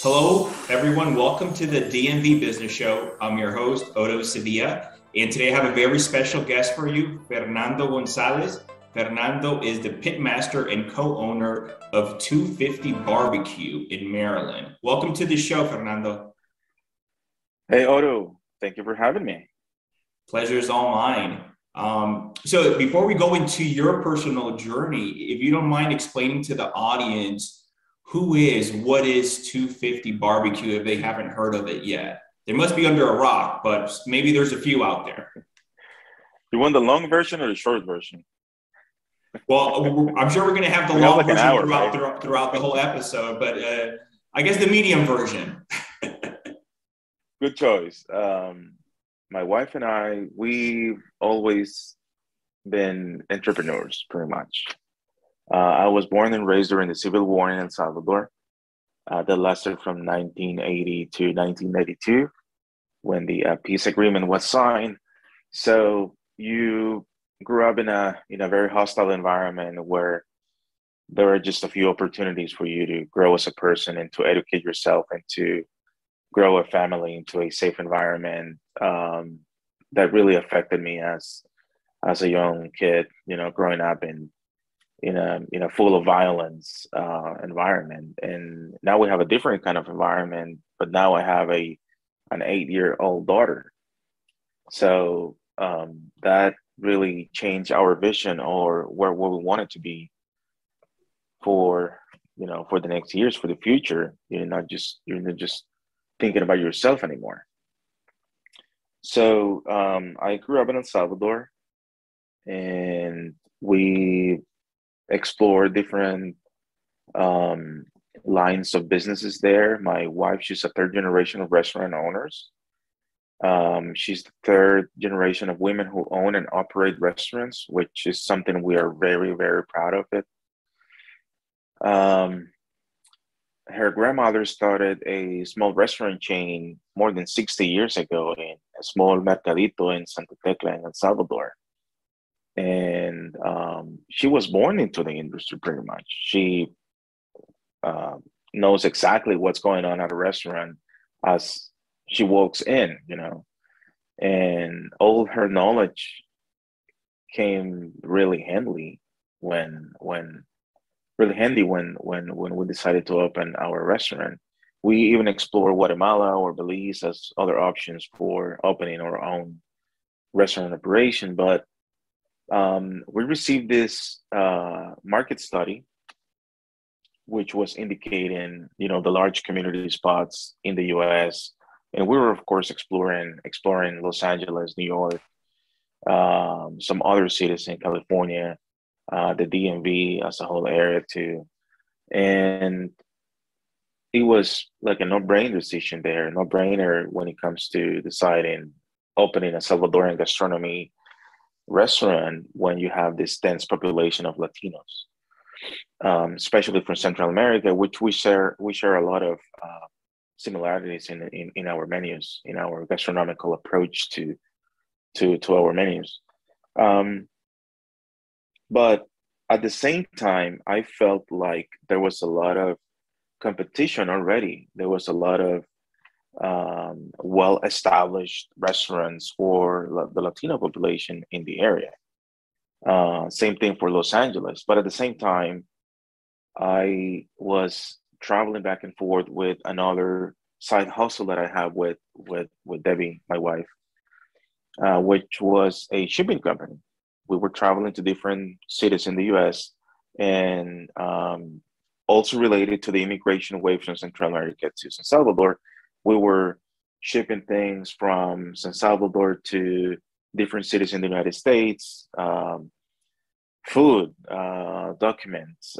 Hello, everyone. Welcome to the DMV Business Show. I'm your host, Otto Sevilla, and today I have a very special guest for you, Fernando González. Fernando is the pitmaster and co-owner of 2Fifty BBQ in Maryland. Welcome to the show, Fernando. Hey, Otto. Thank you for having me. Pleasure is all mine. So before we go into your personal journey, if you don't mind explaining to the audience what is 2Fifty BBQ if they haven't heard of it yet? They must be under a rock, but maybe there's a few out there. You want the long version or the short version? Well, I'm sure we're going to have the We have long like an version hour, right? throughout the whole episode, but I guess the medium version. Good choice. My wife and we've always been entrepreneurs, pretty much. I was born and raised during the Civil War in El Salvador. That lasted from 1980 to 1992 when the peace agreement was signed. So you grew up in a very hostile environment where there are just a few opportunities for you to grow as a person and to educate yourself and to grow a family into a safe environment. That really affected me as a young kid, growing up in a full of violence environment. And now we have a different kind of environment, but now I have an 8-year-old daughter. So that really changed our vision or where we want it to be for for the next years, for the future. You're not just thinking about yourself anymore. So I grew up in El Salvador, and we explored different um, lines of businesses there. My wife, she's a third generation of restaurant owners. She's the third generation of women who own and operate restaurants, which is something we are very, very proud of it. Um, Her grandmother started a small restaurant chain more than 60 years ago in a small mercadito in Santa Tecla in El Salvador. And she was born into the industry pretty much. She uh, knows exactly what's going on at a restaurant as she walks in. And all her knowledge came really handy when when we decided to open our restaurant. We even explored Guatemala or Belize as other options for opening our own restaurant operation. But we received this market study, which was indicating, the large community spots in the U.S. And we were, of course, exploring Los Angeles, New York, some other cities in California, the DMV as a whole area too. And it was like a no-brainer decision there, no-brainer when it comes to deciding opening a Salvadoran gastronomy restaurant when you have this dense population of Latinos, especially from Central America, which we share a lot of similarities in our menus, in our gastronomical approach to our menus. Um, but at the same time, I felt like there was a lot of competition already. There was a lot of well-established restaurants for the Latino population in the area. Same thing for Los Angeles. But at the same time, I was traveling back and forth with another side hustle that I have with Debbie, my wife, which was a shipping company. We were traveling to different cities in the U.S. and also related to the immigration wave from Central America to San Salvador. We were shipping things from San Salvador to different cities in the United States, food, documents,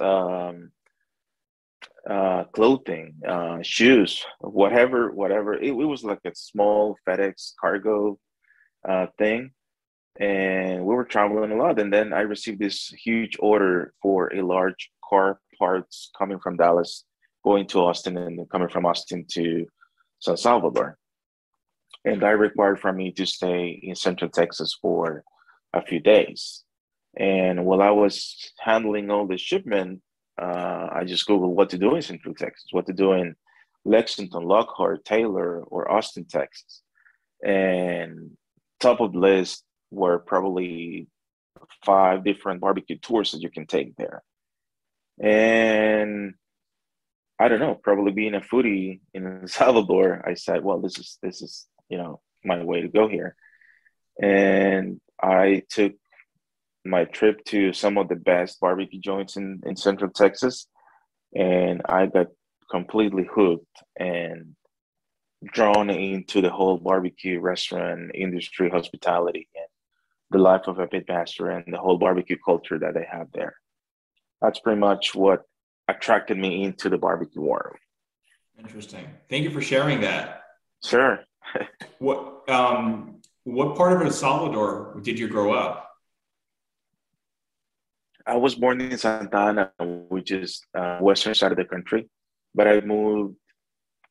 clothing, shoes, whatever. It was like a small FedEx cargo thing, and we were traveling a lot. And then I received this huge order for a large car parts coming from Dallas, going to Austin, and then coming from Austin to San Salvador. And that required for me to stay in Central Texas for a few days. And while I was handling all the shipment, I just Googled what to do in Central Texas, what to do in Lexington, Lockhart, Taylor, or Austin, Texas. And top of the list were probably 5 different barbecue tours that you can take there. And I don't know, probably being a foodie in El Salvador, I said, well, this is my way to go here. And I took my trip to some of the best barbecue joints in Central Texas, and I got completely hooked and drawn into the whole barbecue restaurant industry, hospitality, and the life of a pitmaster and the whole barbecue culture that they have there. That's pretty much what attracted me into the barbecue world. Interesting. Thank you for sharing that. Sure. What part of El Salvador did you grow up? I was born in Santa Ana, which is western side of the country, but I moved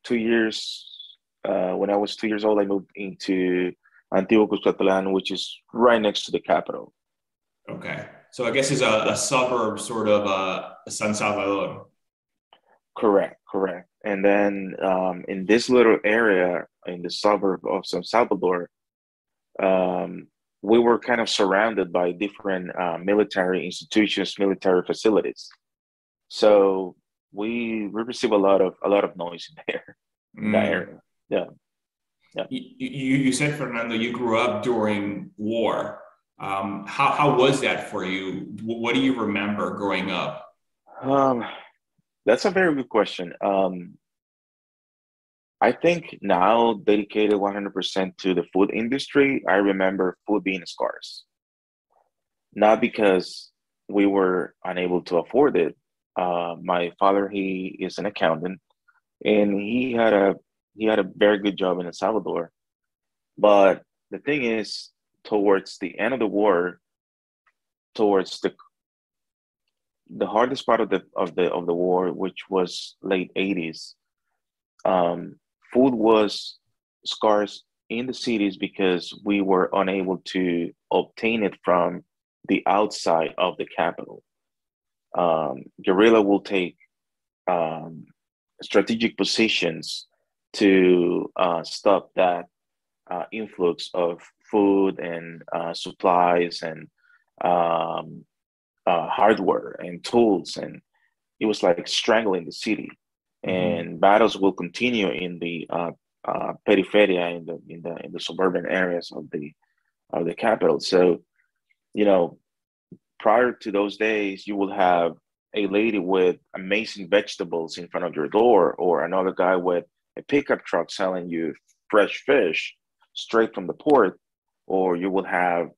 2 years. When I was 2 years old, I moved into Antiguo Cuscatlán, which is right next to the capital. Okay. So I guess it's a suburb sort of San Salvador. Correct. And then in this little area in the suburb of San Salvador, we were kind of surrounded by different military institutions, military facilities. So we receive a lot of noise in there, in that area. Yeah. You said, Fernando, you grew up during war. How was that for you? What do you remember growing up? That's a very good question. I think now dedicated 100% to the food industry, I remember food being scarce. Not because we were unable to afford it. My father, he is an accountant, and he had a very good job in El Salvador. But the thing is, towards the end of the war, towards the hardest part of the war, which was late 80s, food was scarce in the cities because we were unable to obtain it from the outside of the capital. Guerrilla will take strategic positions to stop that influx of food and supplies and hardware and tools, and it was like strangling the city. And battles will continue in the peripheria, in the suburban areas of the capital. So, prior to those days, you will have a lady with amazing vegetables in front of your door, or another guy with a pickup truck selling you fresh fish straight from the port, or you will have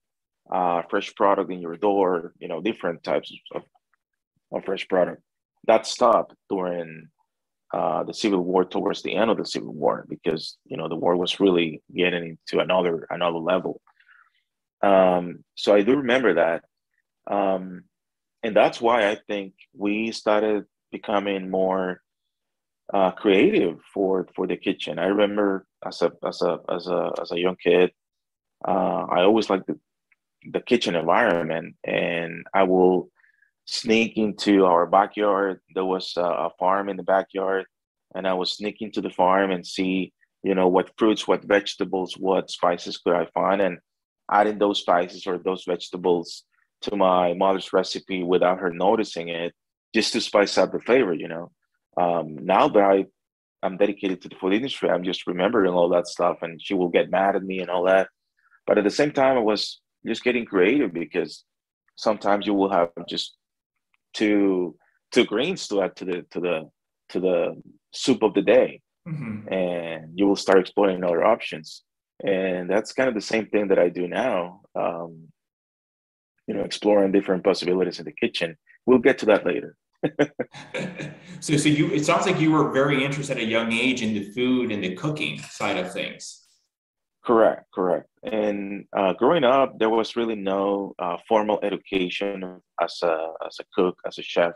fresh product in your door, different types of fresh product. That stopped during the Civil War, towards the end of the Civil War, because the war was really getting into another level. So I do remember that, and that's why I think we started becoming more creative for the kitchen. I remember as a young kid, I always liked the kitchen environment, and I will sneak into our backyard. There was a farm in the backyard, and I would sneak into the farm and see, what fruits, what vegetables, what spices could I find, and adding those spices or those vegetables to my mother's recipe without her noticing it, just to spice up the flavor. Now that I'm dedicated to the food industry, I'm just remembering all that stuff, and she will get mad at me and all that. But at the same time, I was just getting creative, because sometimes you will have just two greens to add to the soup of the day, and you will start exploring other options. And that's kind of the same thing that I do now. Exploring different possibilities in the kitchen. We'll get to that later. So it sounds like you were very interested at a young age in the food and the cooking side of things. Correct. And growing up, there was really no formal education as a cook, as a chef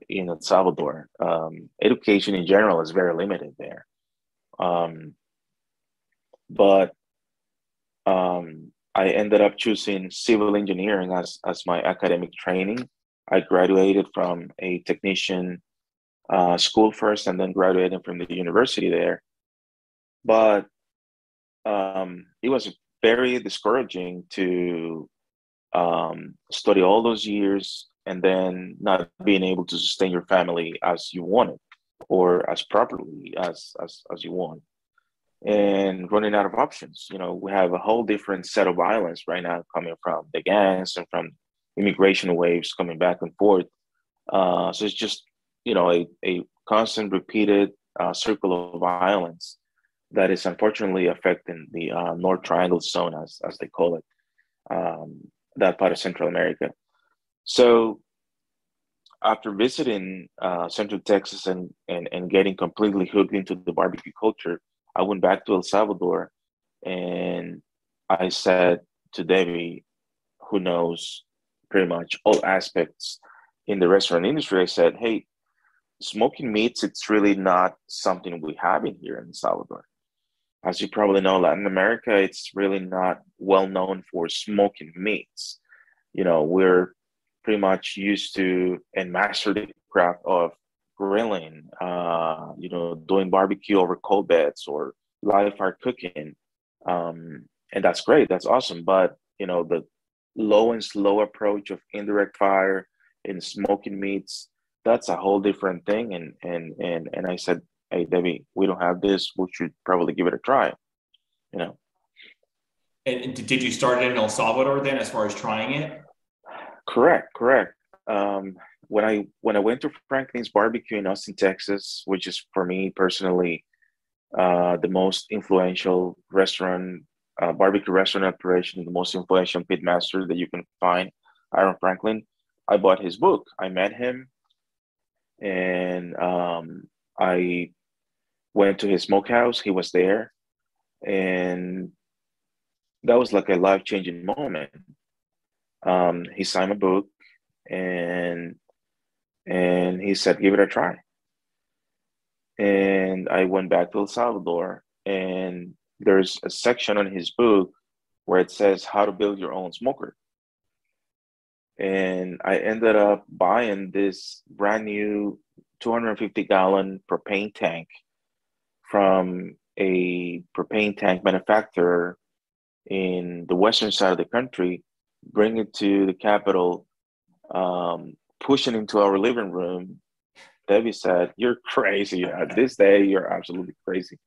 in El Salvador. Education in general is very limited there. But I ended up choosing civil engineering as my academic training. I graduated from a technician school first and then graduating from the university there. But it was very discouraging to study all those years and then not being able to sustain your family as you wanted or as properly as you want, and running out of options. You know, we have a whole different set of violence right now coming from the gangs and from immigration waves coming back and forth. So it's just, you know, a constant repeated circle of violence that is unfortunately affecting the North Triangle zone, as they call it, that part of Central America. So after visiting Central Texas and getting completely hooked into the barbecue culture, I went back to El Salvador and I said to Debbie, who knows pretty much all aspects in the restaurant industry, I said, hey, smoking meats, it's really not something we have in here in El Salvador. As you probably know, Latin America, it's really not well known for smoking meats. You know, we're pretty much used to and master the craft of grilling, you know, doing barbecue over coal beds or live fire cooking. And that's great. That's awesome. But, you know, the low and slow approach of indirect fire in smoking meats, that's a whole different thing. And I said, hey, Debbie, we don't have this. We should probably give it a try, you know. And did you start it in El Salvador then, as far as trying it? Correct. When I went to Franklin's Barbecue in Austin, Texas, which is for me personally the most influential restaurant, barbecue restaurant operation, the most influential pitmaster that you can find, Aaron Franklin. I bought his book. I met him, and I went to his smokehouse. He was there, and that was like a life-changing moment. He signed my book, and he said, "Give it a try." And I went back to El Salvador, and there's a section on his book where it says how to build your own smoker. And I ended up buying this brand new 250-gallon propane tank from a propane tank manufacturer in the western side of the country, bring it to the capital, push it into our living room. Debbie said, "You're crazy. At this day, you're absolutely crazy."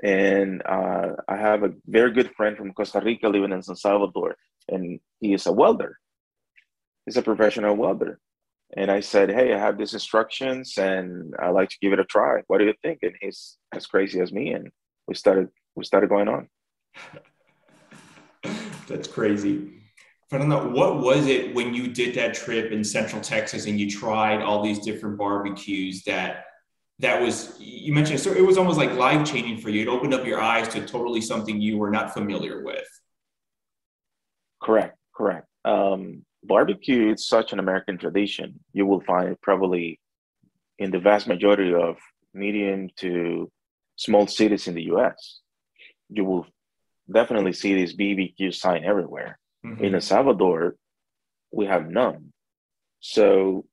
And I have a very good friend from Costa Rica living in San Salvador, and he is a welder. He's a professional welder. And I said, "Hey, I have these instructions, and I'd like to give it a try. What do you think?" And he's as crazy as me, and we started going on. That's crazy. Fernando, what was it when you did that trip in Central Texas and you tried all these different barbecues that was, you mentioned, so it was almost like life changing for you. It opened up your eyes to totally something you were not familiar with. Correct. Barbecue is such an American tradition. You will find it probably in the vast majority of medium to small cities in the US. You will definitely see this BBQ sign everywhere. Mm-hmm. In El Salvador, we have none. So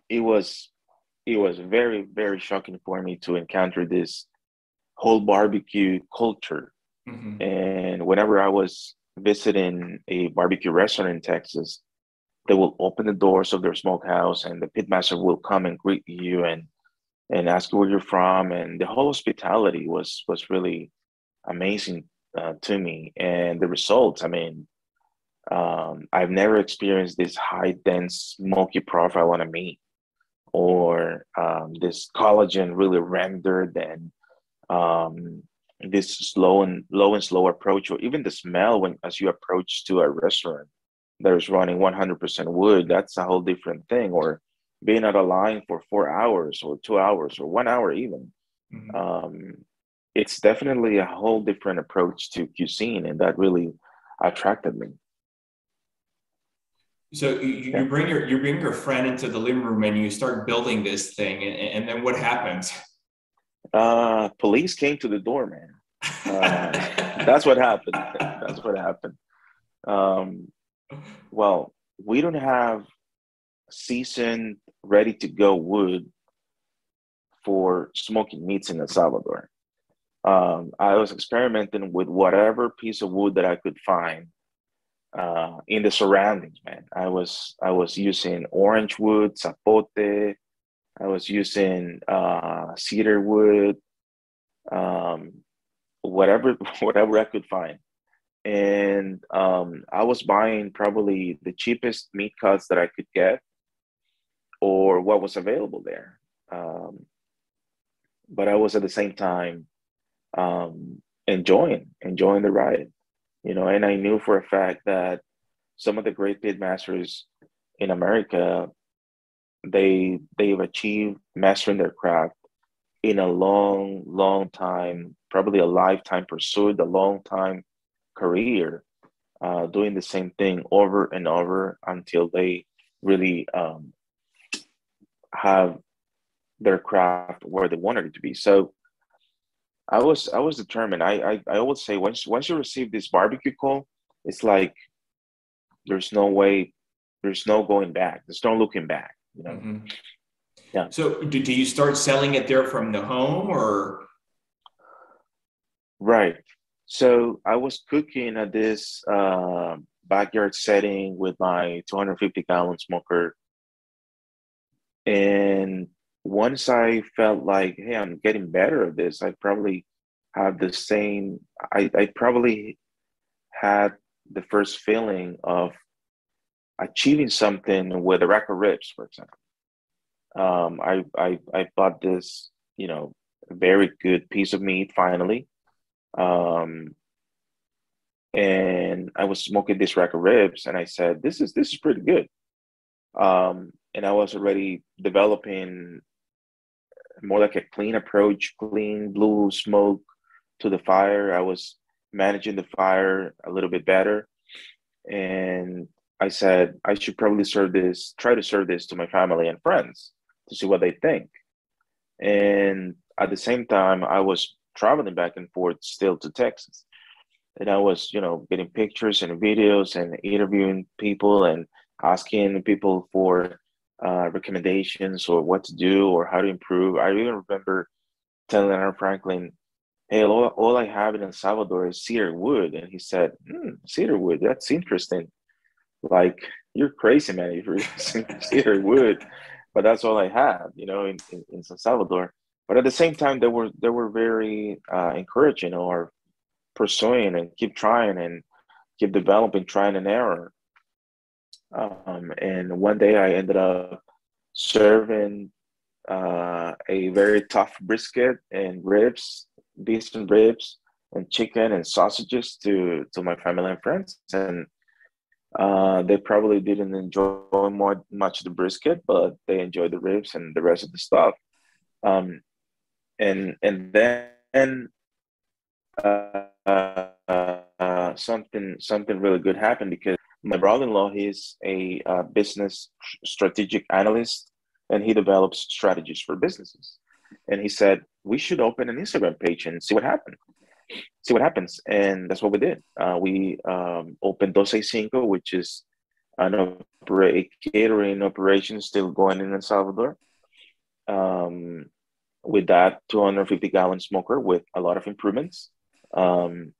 it was very, very shocking for me to encounter this whole barbecue culture. Mm-hmm. And whenever I was visiting a barbecue restaurant in Texas, they will open the doors of their smokehouse and the pitmaster will come and greet you and ask you where you're from. And the whole hospitality was really amazing to me. And the results, I mean, I've never experienced this high dense smoky profile on a meat, or this collagen really rendered, and this low and slow approach, or even the smell when as you approach to a restaurant that is running 100% wood. That's a whole different thing. Or being at a line for 4 hours or 2 hours or 1 hour even. Mm-hmm. It's definitely a whole different approach to cuisine, and that really attracted me. So you bring your friend into the living room and you start building this thing, and then what happens? Police came to the door, man. That's what happened. Well, we don't have seasoned, ready to go wood for smoking meats in El Salvador. I was experimenting with whatever piece of wood that I could find in the surroundings, man. I was using orange wood, zapote. I was using cedar wood, um, whatever whatever I could find. And I was buying probably the cheapest meat cuts that I could get or what was available there. Um, but I was at the same time enjoying the ride, and I knew for a fact that some of the great pit masters in America, they've achieved mastering their craft in a long, long time, probably a lifetime pursuit, a long time career, doing the same thing over and over until they really have their craft where they wanted it to be. So I was determined. I always say once you receive this barbecue call, it's like there's no way, there's no going back. There's no looking back. Mm-hmm. Yeah. So do you start selling it there from the home or? Right. So I was cooking at this backyard setting with my 250-gallon smoker, and once I felt like, hey, I'm getting better at this, I probably have the same. I probably had the first feeling of achieving something with a rack of ribs, for example. I bought this, very good piece of meat finally, um, and I was smoking this rack of ribs, and I said, this is pretty good. And I was already developing more like a clean approach, clean blue smoke to the fire. I was managing the fire a little bit better, and I said I should probably try to serve this to my family and friends to see what they think. And at the same time, I was traveling back and forth still to Texas. And I was, getting pictures and videos and interviewing people and asking people for recommendations or what to do or how to improve. I even remember telling Aaron Franklin, hey, all I have in El Salvador is cedar wood. And he said, cedar wood, that's interesting. Like, you're crazy, man, if you're using cedar wood. But that's all I had, in San Salvador. But at the same time, they were very encouraging, or pursuing and keep trying and keep developing, trying and error. And one day I ended up serving a very tough brisket and ribs, decent ribs and chicken and sausages to my family and friends. And they probably didn't enjoy much the brisket, but they enjoyed the ribs and the rest of the stuff. Um, and then something really good happened because my brother-in-law, he's a business strategic analyst, and he develops strategies for businesses. And he said we should open an Instagram page and see what happens. And that's what we did. We opened 265, which is a catering operation still going in El Salvador, with that 250-gallon smoker with a lot of improvements. And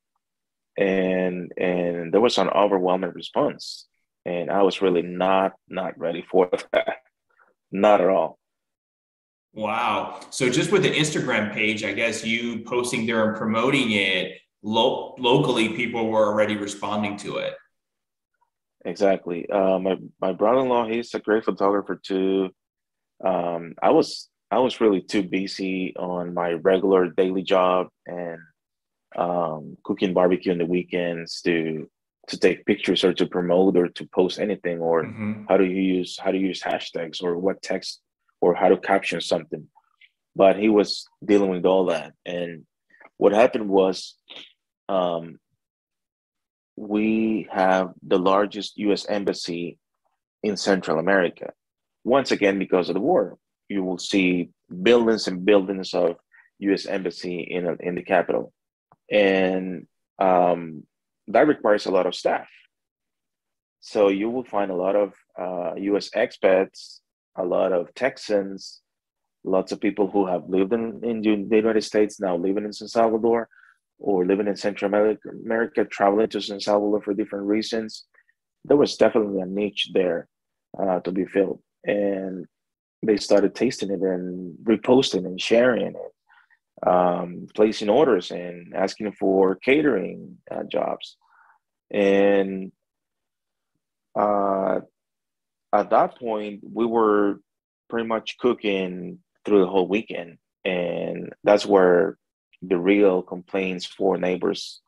there was an overwhelming response, and I was really not ready for that, not at all. Wow. So just with the Instagram page, I guess you posting there and promoting it locally, people were already responding to it. Exactly. My brother-in-law, he's a great photographer too. I was really too busy on my regular daily job and cooking barbecue on the weekends to take pictures or to promote or to post anything, or Mm-hmm. how to use hashtags or what text or how to caption something. But he was dealing with all that. And what happened was, um, we have the largest U.S. embassy in Central America. Once again, because of the war, you will see buildings and buildings of U.S. embassy in the capital, and that requires a lot of staff. So you will find a lot of U.S. expats, a lot of Texans, Lots of people who have lived in the United States now living in San Salvador or living in Central America, traveling to San Salvador for different reasons. There was definitely a niche there to be filled. And they started tasting it and reposting and sharing it, placing orders and asking for catering jobs. And at that point, we were pretty much cooking through the whole weekend. And that's where the real complaints for neighbors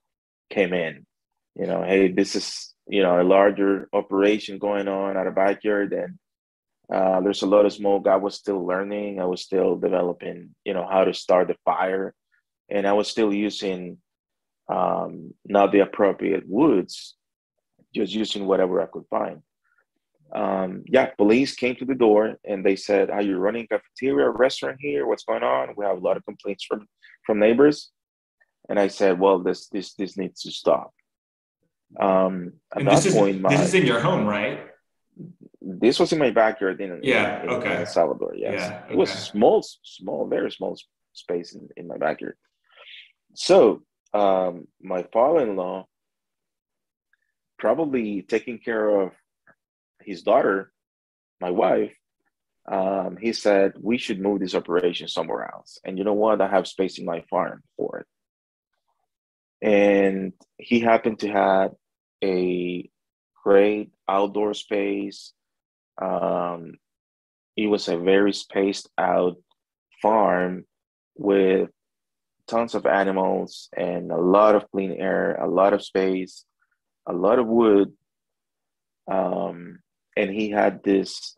came in. You know, hey, this is, a larger operation going on at a backyard, and there's a lot of smoke. I was still learning. I was still developing, how to start the fire. And I was still using not the appropriate woods, just using whatever I could find. Police came to the door and they said, "Are you running a cafeteria, restaurant here? What's going on? We have a lot of complaints from neighbors." And I said, "Well, this needs to stop." At that point, this is in your home, right? This was in my backyard in El Salvador. Yes, yeah, okay. It was small, very small space in my backyard. So my father-in-law, probably taking care of his daughter, my wife, he said we should move this operation somewhere else. And you know what? I have space in my farm for it. And he happened to have a great outdoor space. It was a very spaced out farm with tons of animals and a lot of clean air, a lot of space, a lot of wood. And he had this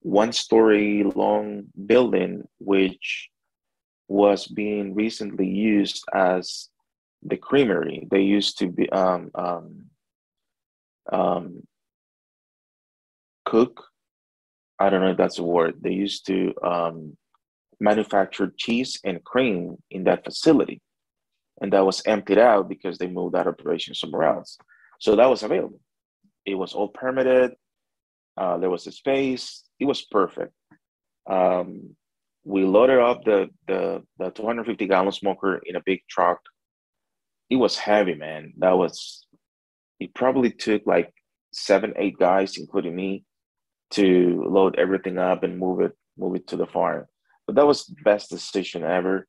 1-story long building, which was being recently used as the creamery. They used to be cook. I don't know if that's a word. They used to manufacture cheese and cream in that facility. And that was emptied out because they moved that operation somewhere else. So that was available. It was all permitted. There was a space. It was perfect. We loaded up the 250-gallon smoker in a big truck. It was heavy, man. It probably took like 7-8 guys, including me, to load everything up and move it to the farm. But that was the best decision ever.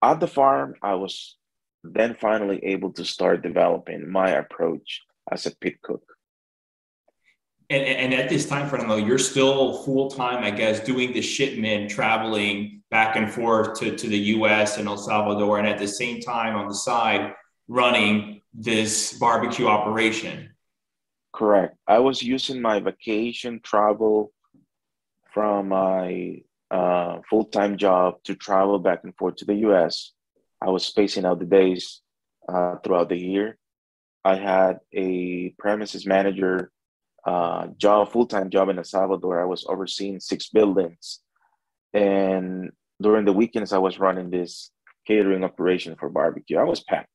At the farm, I was then finally able to start developing my approach as a pit cook. And at this time, Fernando, you're still full-time, I guess, doing the shipment, traveling back and forth to the US and El Salvador, and at the same time on the side, running this barbecue operation. Correct. I was using my vacation travel from my full-time job to travel back and forth to the US. I was spacing out the days throughout the year. I had a premises manager full-time job in El Salvador. I was overseeing 6 buildings. And during the weekends, I was running this catering operation for barbecue. I was packed.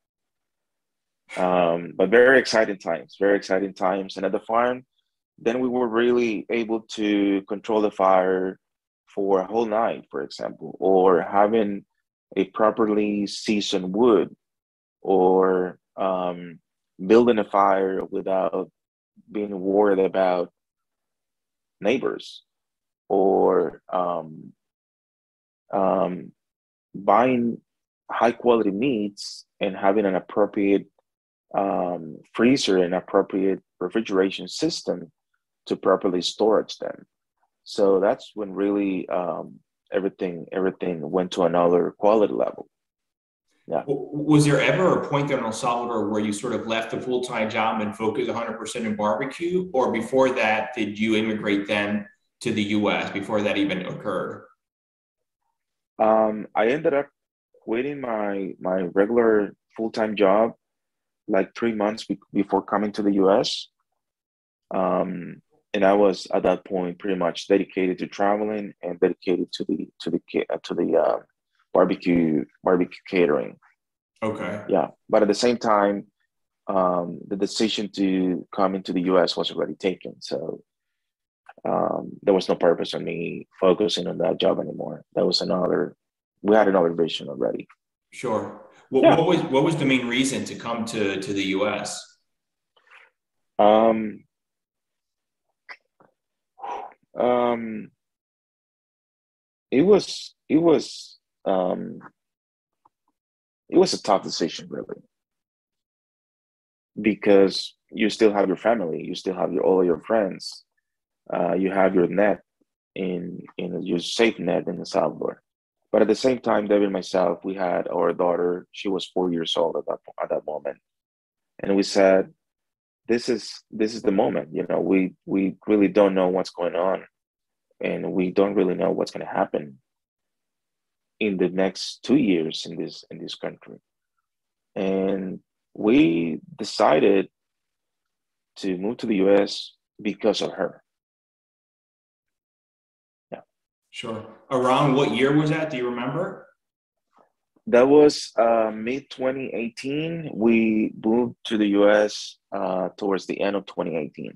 But very exciting times. And at the farm, then we were really able to control the fire for a whole night, for example, or having a properly seasoned wood, or building a fire without being worried about neighbors, or buying high quality meats and having an appropriate freezer and appropriate refrigeration system to properly storage them. So that's when really everything went to another quality level. Yeah. Was there ever a point there in El Salvador where you sort of left the full-time job and focused 100% in barbecue? Or before that, did you immigrate then to the US before that even occurred? I ended up quitting my regular full-time job like 3 months before coming to the US. And I was at that point pretty much dedicated to traveling and dedicated to the barbecue catering. Okay. Yeah, but at the same time, the decision to come into the US was already taken. So there was no purpose in me focusing on that job anymore. We had another vision already. Sure. Yeah. What was the main reason to come to the US? Um, um, um, it was a tough decision, really, because you still have your family, you still have all of your friends, you have your net in your safe net in El Salvador. But at the same time, David and myself, we had our daughter. She was 4 years old at that moment, and we said, "This is the moment. We really don't know what's going on, and we don't really know what's going to happen in the next 2 years in this country." And we decided to move to the U.S. because of her. Yeah. Sure. Around what year was that? Do you remember? That was mid 2018. We moved to the US towards the end of 2018.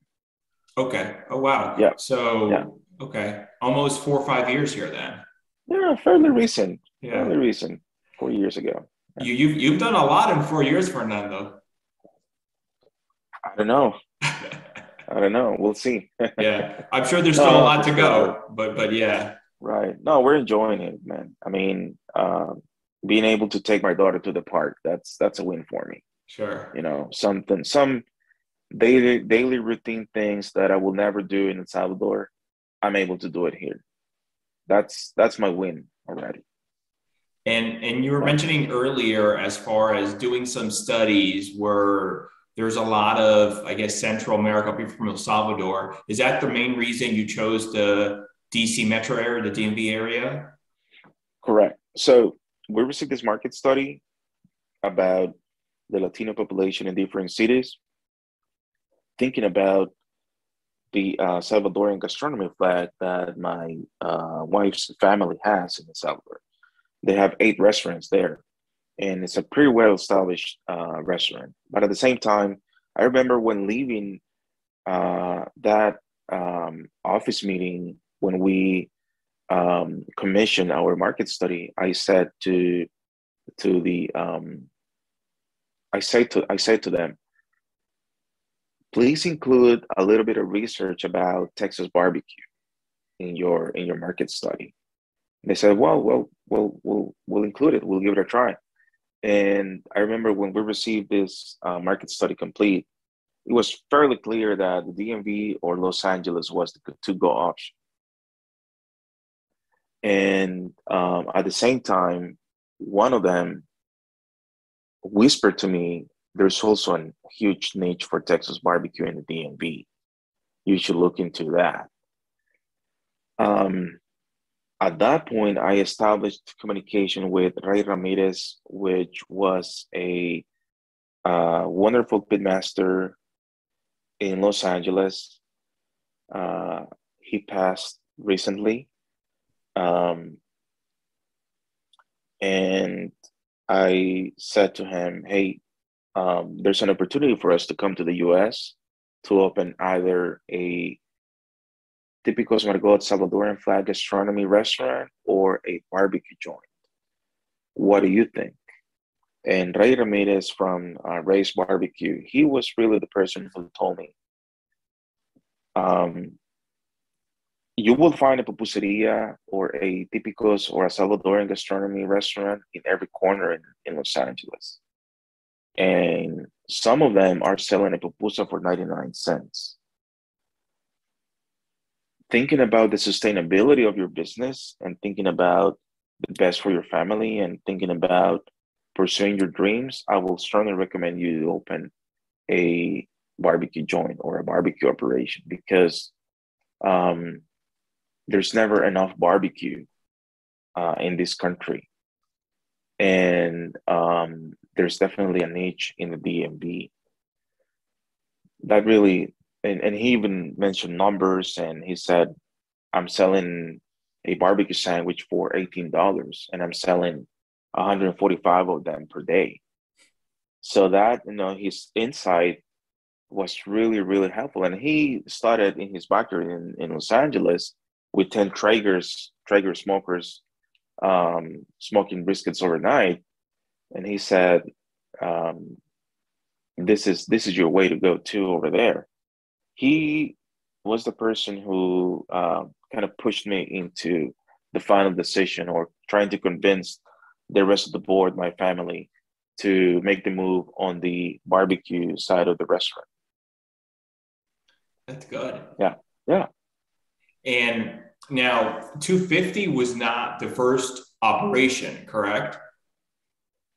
Okay. Oh, wow. Yeah, yeah, So, okay. Almost 4 or 5 years here then. yeah. Fairly recent. Yeah. Fairly recent. 4 years ago. Yeah. You've done a lot in 4 years, Fernando. I don't know. I don't know. We'll see. Yeah. I'm sure there's still a No, for lot to sure. go, but yeah. Right. No, we're enjoying it, man. I mean, being able to take my daughter to the park, that's a win for me. Sure. Some daily routine things that I will never do in El Salvador, I'm able to do it here. That's my win already. And you were Yeah. mentioning earlier, as far as doing some studies where there's a lot of, I guess, Central America people from El Salvador. Is that the main reason you chose the DC metro area, the DMV area? Correct. So we received this market study about the Latino population in different cities, thinking about the Salvadorian gastronomy flag that my wife's family has in El Salvador. They have 8 restaurants there, and it's a pretty well established restaurant. But at the same time, I remember when leaving that office meeting, when we commissioned our market study, I said to the I said to them, please include a little bit of research about Texas barbecue in your market study. They said, we'll include it. We'll give it a try. And I remember when we received this market study complete, it was fairly clear that the DMV or Los Angeles was the to-go option. And at the same time, one of them whispered to me, there's also a huge niche for Texas barbecue in the DMV. You should look into that. Um, at that point, I established communication with Ray Ramirez, which was a wonderful pitmaster in Los Angeles. He passed recently. And I said to him, hey, there's an opportunity for us to come to the US to open either a typical Margot Salvadoran flag gastronomy restaurant or a barbecue joint. What do you think? And Ray Ramirez from Ray's Barbecue, he was really the person who told me, you will find a pupuseria or a típicos or a Salvadoran gastronomy restaurant in every corner in Los Angeles. And some of them are selling a pupusa for 99 cents. Thinking about the sustainability of your business and thinking about the best for your family and thinking about pursuing your dreams, I will strongly recommend you to open a barbecue joint or a barbecue operation, because there's never enough barbecue in this country. And there's definitely a niche in the DMV. That really, and he even mentioned numbers, and he said, I'm selling a barbecue sandwich for $18 and I'm selling 145 of them per day. So that, his insight was really, really helpful. And he started in his backyard in Los Angeles with 10 Traeger smokers, smoking briskets overnight. And he said, um, this is your way to go too over there. He was the person who kind of pushed me into the final decision, or trying to convince the rest of the board, my family, to make the move on the barbecue side of the restaurant. That's good. Yeah, yeah. And now 250 was not the first operation, correct?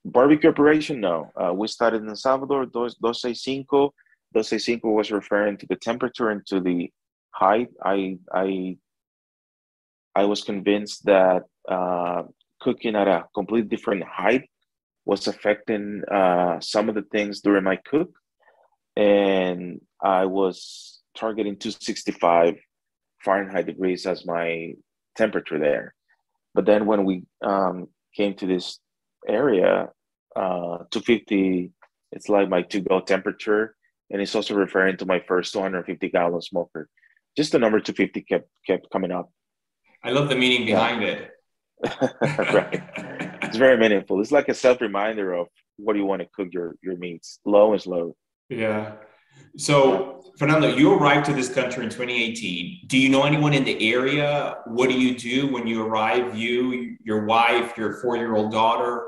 Barbecue operation, no. We started in El Salvador, Dos Cinco was referring to the temperature and to the height. I was convinced that cooking at a completely different height was affecting some of the things during my cook. And I was targeting 265 Fahrenheit degrees as my temperature there. But then when we came to this area, 250, it's like my to-go temperature. And it's also referring to my first 250-gallon smoker. Just the number 250 kept coming up. I love the meaning behind it. Right. It's very meaningful. It's like a self-reminder of what you want to cook your meats, low and slow. Yeah. So, Fernando, you arrived to this country in 2018. Do you know anyone in the area? What do you do when you arrive? You, your wife, your 4-year-old daughter?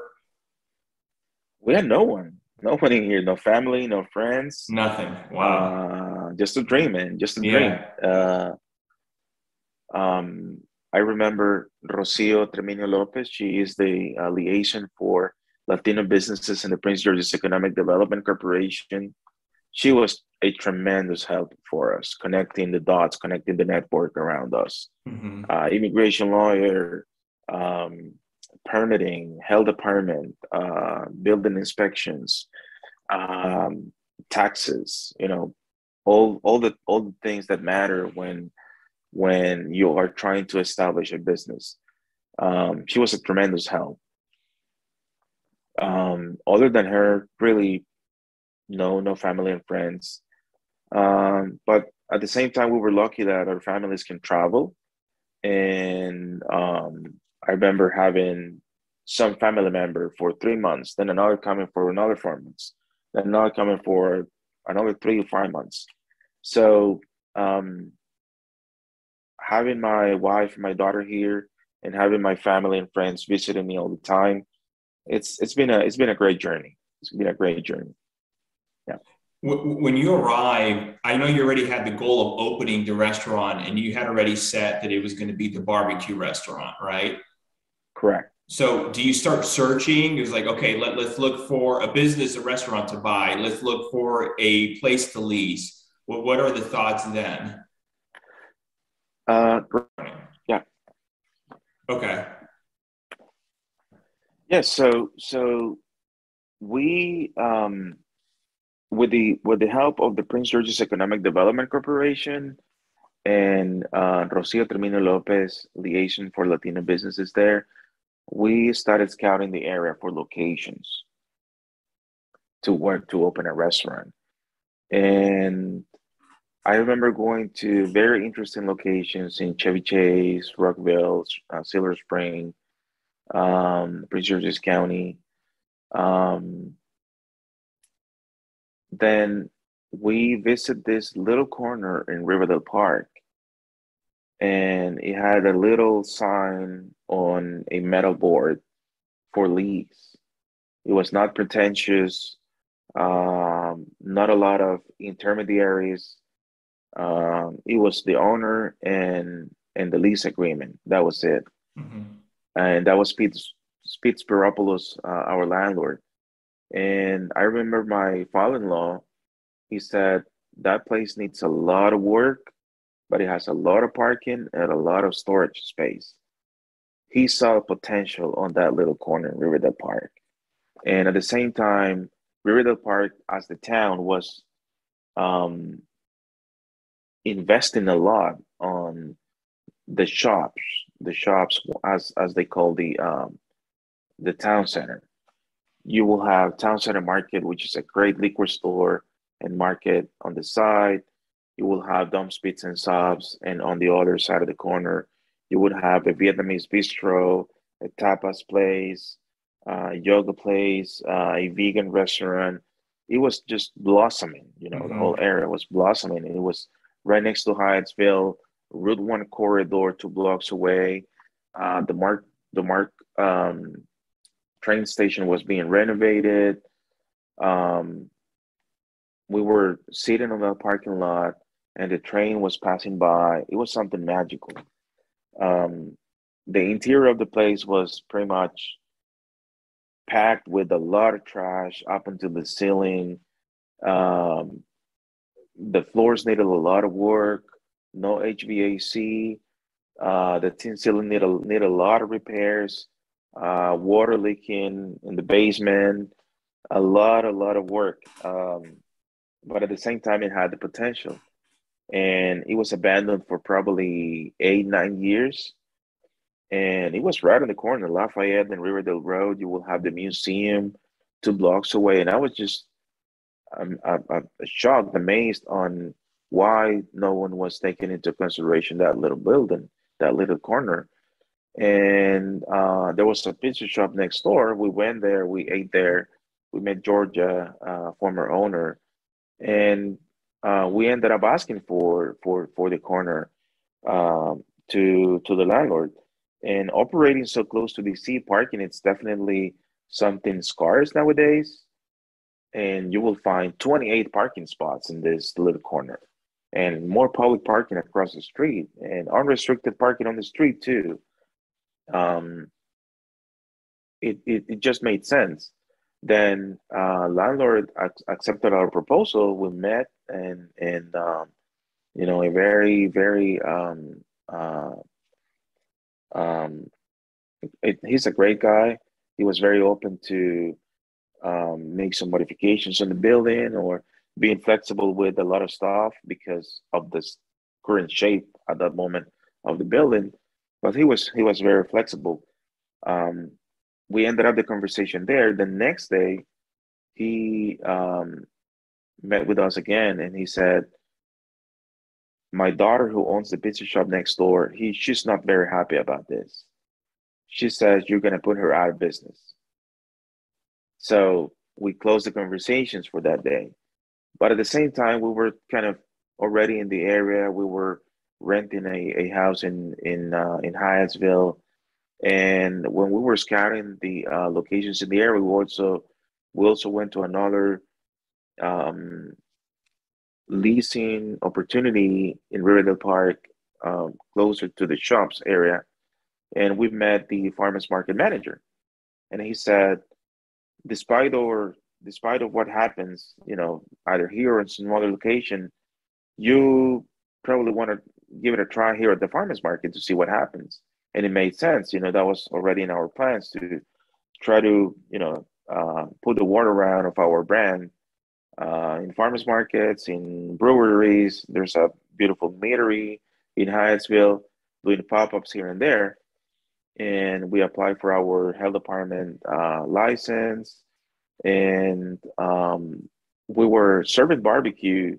We had no one in here, no family, no friends. Nothing. Wow. Just a dream, man. Just a dream. Yeah. I remember Rocio Tremino Lopez. She is the liaison for Latino businesses in the Prince George's Economic Development Corporation. She was a tremendous help for us, connecting the dots, connecting the network around us. Mm-hmm. Immigration lawyer, permitting, health department, building inspections, taxes. All the things that matter when you are trying to establish a business. She was a tremendous help. Other than her, really, no family and friends. But at the same time, we were lucky that our families can travel. And I remember having some family member for 3 months, then another coming for another 4 months, then another coming for another 3 to 5 months. So having my wife and my daughter here, and having my family and friends visiting me all the time, it's been a great journey. It's been a great journey. Yeah. When you arrived, I know you already had the goal of opening the restaurant, and you had already set that it was going to be the barbecue restaurant, right? Correct. So do you start searching? It was like, okay, let's look for a business, a restaurant to buy. Let's look for a place to lease. What are the thoughts then? Yeah. Okay. Yeah. So we with the help of the Prince George's Economic Development Corporation and Rocio Termino Lopez, liaison for Latino businesses there, we started scouting the area for locations to open a restaurant. And I remember going to very interesting locations in Chevy Chase, Rockville, Silver Spring, Prince George's County. Then we visited this little corner in Riverdale Park, and it had a little sign on a metal board for lease. It was not pretentious, not a lot of intermediaries. It was the owner and the lease agreement. That was it. Mm-hmm. And that was Spitz Spiropoulos, our landlord. And I remember my father-in-law, he said, that place needs a lot of work, but it has a lot of parking and a lot of storage space. He saw potential on that little corner in Riverdale Park. And at the same time, Riverdale Park, as the town, was investing a lot on the shops as they call the town center. You will have Town Center Market, which is a great liquor store, and market on the side. You will have Dom's Pizza and Subs, and on the other side of the corner, you would have a Vietnamese bistro, a tapas place, yoga place, a vegan restaurant. It was just blossoming, the whole area was blossoming. It was right next to Hyattsville, Route 1 corridor, 2 blocks away. The Mark train station was being renovated. Um, we were sitting on the parking lot and the train was passing by. It was something magical. Um, the interior of the place was pretty much packed with a lot of trash up into the ceiling. Um, the floors needed a lot of work, no HVAC. The tin ceiling need a lot of repairs. Water leaking in the basement, a lot of work. But at the same time, it had the potential. And it was abandoned for probably 8, 9 years. And it was right on the corner, Lafayette and Riverdale Road. You will have the museum 2 blocks away. And I was just I'm shocked, amazed on why no one was taking into consideration that little building, that little corner. And there was a pizza shop next door. We went there, we ate there, we met Georgia, former owner, and we ended up asking for the corner to the landlord. And operating so close to the sea parking, it's definitely something scarce nowadays. And you will find 28 parking spots in this little corner, and more public parking across the street, and unrestricted parking on the street too. Um, it just made sense. Then landlord accepted our proposal. We met, and a very um, he's a great guy. He was very open to make some modifications in the building or being flexible with a lot of stuff because of this current shape at that moment of the building. But he was very flexible. Um, we ended up the conversation there. The next day, he met with us again, and he said, "My daughter, who owns the pizza shop next door, she's not very happy about this. She says you're gonna put her out of business." So we closed the conversations for that day. But at the same time, we were kind of already in the area. We were renting a house in Hyattsville, and when we were scouting the locations in the area, we also went to another um, leasing opportunity in Riverdale Park, closer to the shops area, and we met the farmers market manager, and he said, despite of what happens, either here or in some other location, you probably want to give it a try here at the farmers market to see what happens. And it made sense. That was already in our plans to try to, put the word around of our brand in farmers markets, in breweries. There's a beautiful meadery in Hyattsville doing pop-ups here and there. And we applied for our health department license, and we were serving barbecue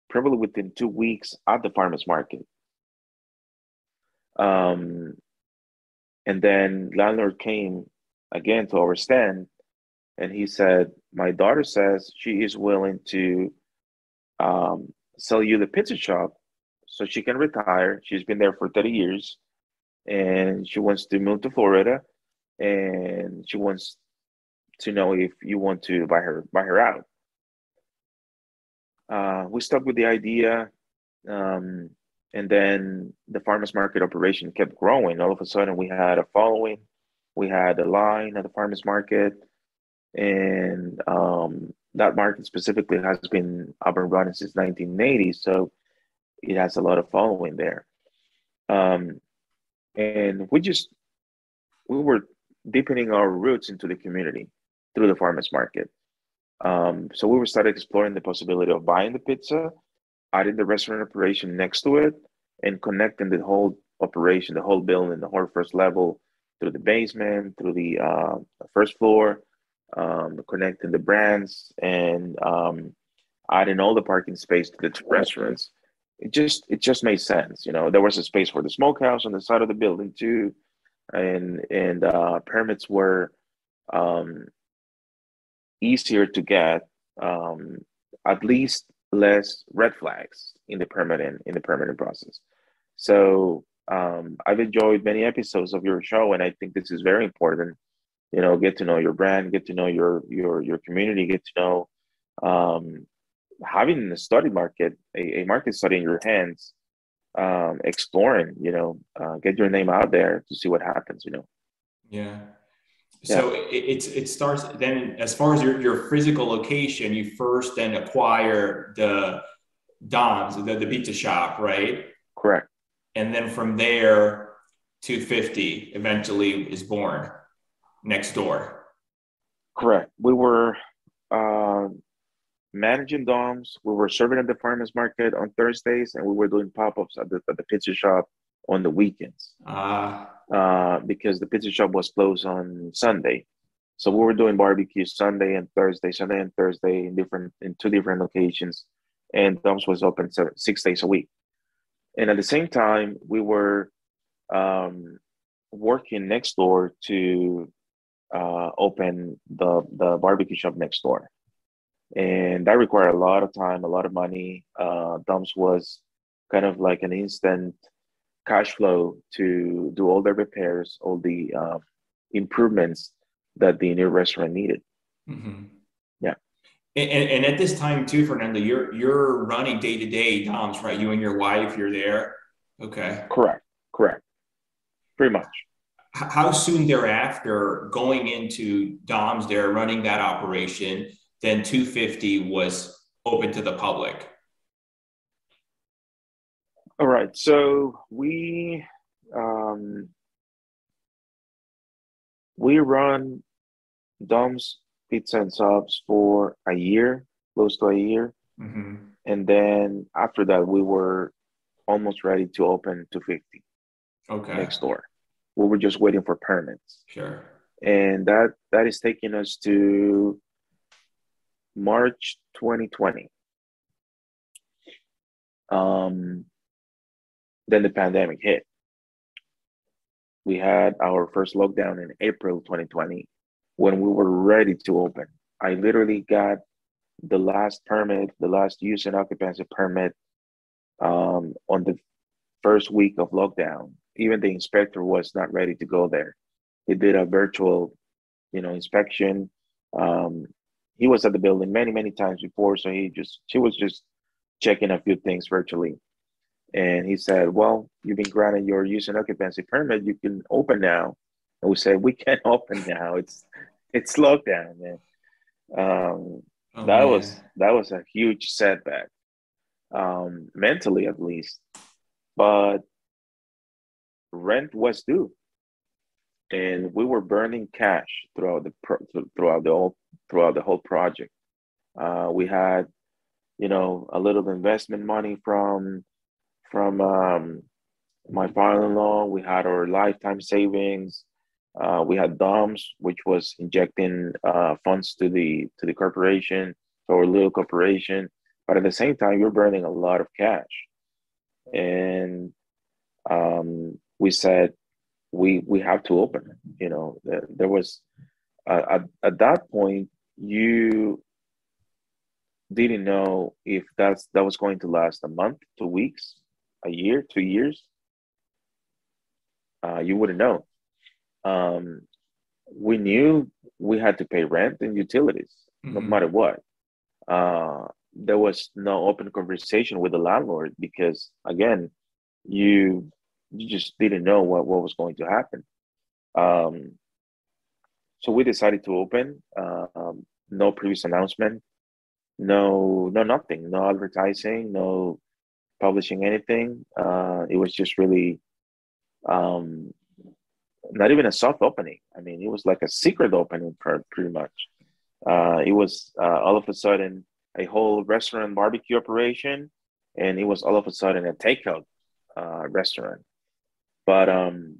probably within 2 weeks at the farmers market. Um, and then landlord came again to our stand, and he said, "My daughter says she is willing to sell you the pizza shop so she can retire. She's been there for 30 years, and she wants to move to Florida, and she wants to know if you want to buy her out." We stuck with the idea, um, and then the farmers market operation kept growing. All of a sudden, we had a following, we had a line at the farmers market, and that market specifically has been up and running since 1980, so it has a lot of following there. Um, and we were deepening our roots into the community through the farmers market. So we started exploring the possibility of buying the pizza, adding the restaurant operation next to it, and connecting the whole operation, the whole building, the whole first level through the basement, through the first floor, connecting the brands, and adding all the parking space to the two restaurants, it just made sense. There was a space for the smokehouse on the side of the building too, and permits were um, easier to get, um, at least less red flags in the permitting process. So I've enjoyed many episodes of your show, and I think this is very important. Get to know your brand, get to know your community, get to know, um, having a study market, a market study in your hands, exploring, get your name out there to see what happens. Yeah. Yeah, So it starts then as far as your physical location, you first then acquire the Dom's, the pizza shop, right? correct, And then from there, 250 eventually is born next door. correct. We were uh, managing DOMs. We were serving at the farmers market on Thursdays, and we were doing pop-ups at the pizza shop on the weekends, Uh, because the pizza shop was closed on Sunday. So we were doing barbecue Sunday and Thursday in two different locations, and DOMs was open 6 days a week. And at the same time, we were um, working next door to open the barbecue shop next door, and that required a lot of time, a lot of money. Dumps was kind of like an instant cash flow to do all the repairs, all the improvements that the new restaurant needed. mhm. Yeah, And at this time too, Fernando, you're running day to day Dom's, right? You and your wife, you're there. Okay. correct, correct, pretty much. How soon thereafter, going into Dom's there, running that operation, then 250 was open to the public? All right, so um, we run Dom's Pizza and Subs for a year, close to a year. Hmm. And then after that, we were almost ready to open 250 Okay. next door. We were just waiting for permits. Sure. And that is taking us to March 2020. Um, then the pandemic hit. We had our first lockdown in April 2020 when we were ready to open. I literally got the last permit, the last use and occupancy permit, on the first week of lockdown. Even the inspector was not ready to go there. He did a virtual, inspection. Um, he was at the building many, many times before, so she was just checking a few things virtually. And he said, "Well, you've been granted your use and occupancy permit. You can open now." And we said, "We can't open now. It's lockdown, man." Um, Oh that man. was that was a huge setback, mentally at least. But rent was due, and we were burning cash throughout the whole project. We had, a little investment money from my father-in-law. We had our lifetime savings. We had DOMS, which was injecting funds to the corporation, to our little corporation. But at the same time, you're burning a lot of cash. And we said we have to open. There was at that point you didn't know if that was going to last a month, 2 weeks, a year, 2 years. You wouldn't know. Um, we knew we had to pay rent and utilities no matter Hmm. what. There was no open conversation with the landlord because, again, you you just didn't know what was going to happen. Um, so we decided to open. No previous announcement, no nothing, no advertising, no publishing anything. It was just really, um, not even a soft opening. I mean, it was like a secret opening, pretty much. It was all of a sudden a whole restaurant barbecue operation, and it was all of a sudden a takeout restaurant. But I'm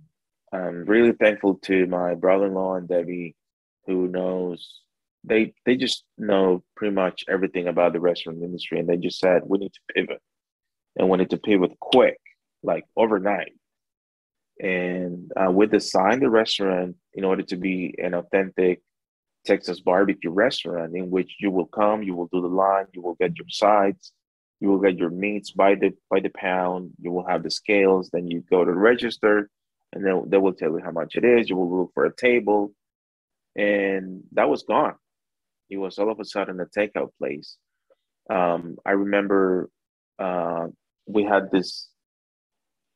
really thankful to my brother-in-law and Debbie, who knows. they just know pretty much everything about the restaurant industry, and they just said we need to pivot, and we need to pivot quick, like overnight. And we designed the restaurant in order to be an authentic Texas barbecue restaurant in which you will come, you will do the line, you will get your sides, you will get your meats by the pound, you will have the scales, then you go to the register, and then they will tell you how much it is. You will look for a table, and that was gone. It was all of a sudden a takeout place. I remember uh, we had this